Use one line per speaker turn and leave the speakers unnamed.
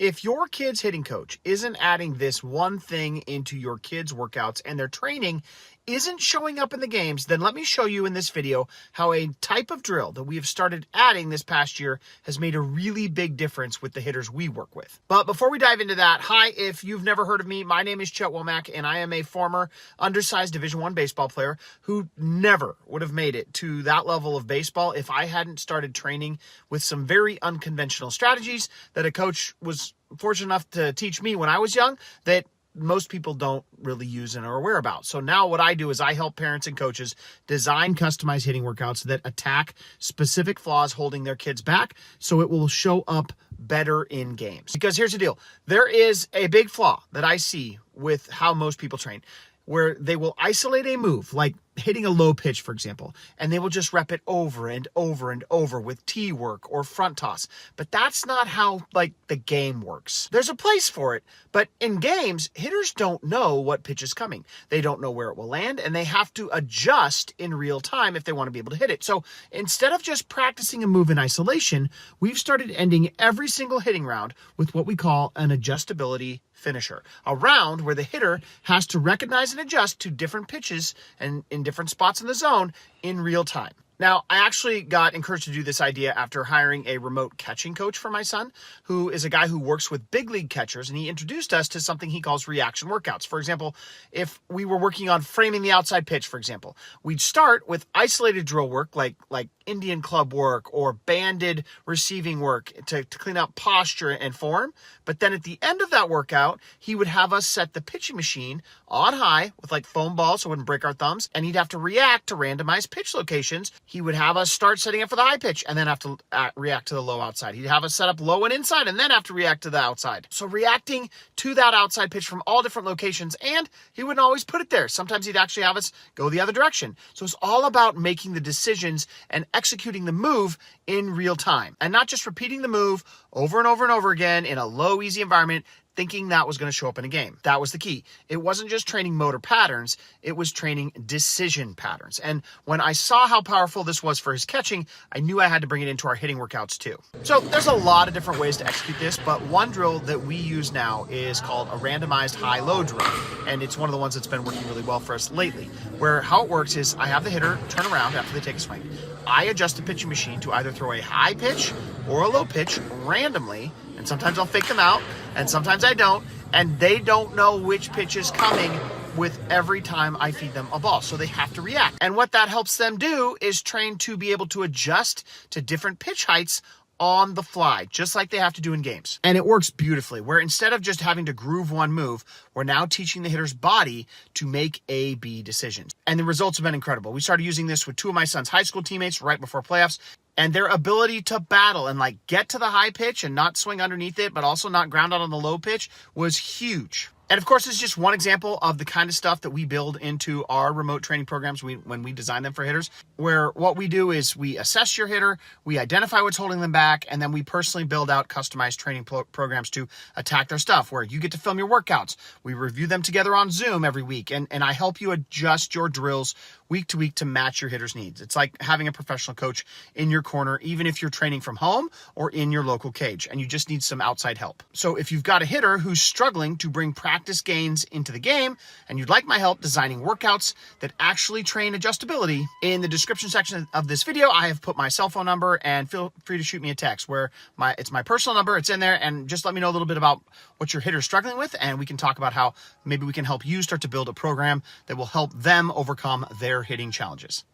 If your kid's hitting coach isn't adding this one thing into your kids' workouts and their training isn't showing up in the games, then let me show you in this video how a type of drill that we have started adding this past year has made a really big difference with the hitters we work with. But before we dive into that, hi, if you've never heard of me, my name is Chet Wormach, and I am a former undersized Division I baseball player who never would have made it to that level of baseball if I hadn't started training with some very unconventional strategies that a coach was fortunate enough to teach me when I was young that most people don't really use and are aware about. So now what I do is I help parents and coaches design customized hitting workouts that attack specific flaws holding their kids back so it will show up better in games. Because here's the deal. There is a big flaw that I see with how most people train, where they will isolate a move, like hitting a low pitch, for example, and they will just rep it over and over and over with tee work or front toss. But that's not how, the game works. There's a place for it, but in games, hitters don't know what pitch is coming. They don't know where it will land, and they have to adjust in real time if they want to be able to hit it. So instead of just practicing a move in isolation, we've started ending every single hitting round with what we call an adjustability finisher, a round where the hitter has to recognize and adjust to different pitches and in different spots in the zone in real time. Now, I actually got encouraged to do this idea after hiring a remote catching coach for my son, who is a guy who works with big league catchers, and he introduced us to something he calls reaction workouts. For example, if we were working on framing the outside pitch, for example, we'd start with isolated drill work like Indian club work or banded receiving work to clean up posture and form. But then at the end of that workout, he would have us set the pitching machine on high with foam balls so it wouldn't break our thumbs, and he'd have to react to randomized pitch locations. He would have us start setting up for the high pitch and then have to react to the low outside. He'd have us set up low and inside and then have to react to the outside. So reacting to that outside pitch from all different locations, and he wouldn't always put it there. Sometimes he'd actually have us go the other direction. So it's all about making the decisions and executing the move in real time and not just repeating the move over and over and over again in a low, easy environment, thinking that was going to show up in a game. That was the key. It wasn't just training motor patterns, it was training decision patterns. And when I saw how powerful this was for his catching, I knew I had to bring it into our hitting workouts too. So there's a lot of different ways to execute this, but one drill that we use now is called a randomized high-low drill. And it's one of the ones that's been working really well for us lately, where how it works is I have the hitter turn around after they take a swing. I adjust the pitching machine to either throw a high pitch or a low pitch randomly, and sometimes I'll fake them out, and sometimes I don't, and they don't know which pitch is coming with every time I feed them a ball, so they have to react. And what that helps them do is train to be able to adjust to different pitch heights on the fly, just like they have to do in games. And it works beautifully, where instead of just having to groove one move, we're now teaching the hitter's body to make A, B decisions. And the results have been incredible. We started using this with two of my son's high school teammates right before playoffs, and their ability to battle and get to the high pitch and not swing underneath it, but also not ground out on the low pitch was huge. And of course, it's just one example of the kind of stuff that we build into our remote training programs when we design them for hitters, where what we do is we assess your hitter, we identify what's holding them back, and then we personally build out customized training programs to attack their stuff, where you get to film your workouts. We review them together on Zoom every week, and I help you adjust your drills week to week to match your hitter's needs. It's like having a professional coach in your corner, even if you're training from home or in your local cage, and you just need some outside help. So if you've got a hitter who's struggling to bring practice gains into the game, and you'd like my help designing workouts that actually train adjustability, in the description section of this video, I have put my cell phone number, and feel free to shoot me a text where it's my personal number. It's in there, and just let me know a little bit about what your hitter's struggling with, and we can talk about how maybe we can help you start to build a program that will help them overcome their hitting challenges.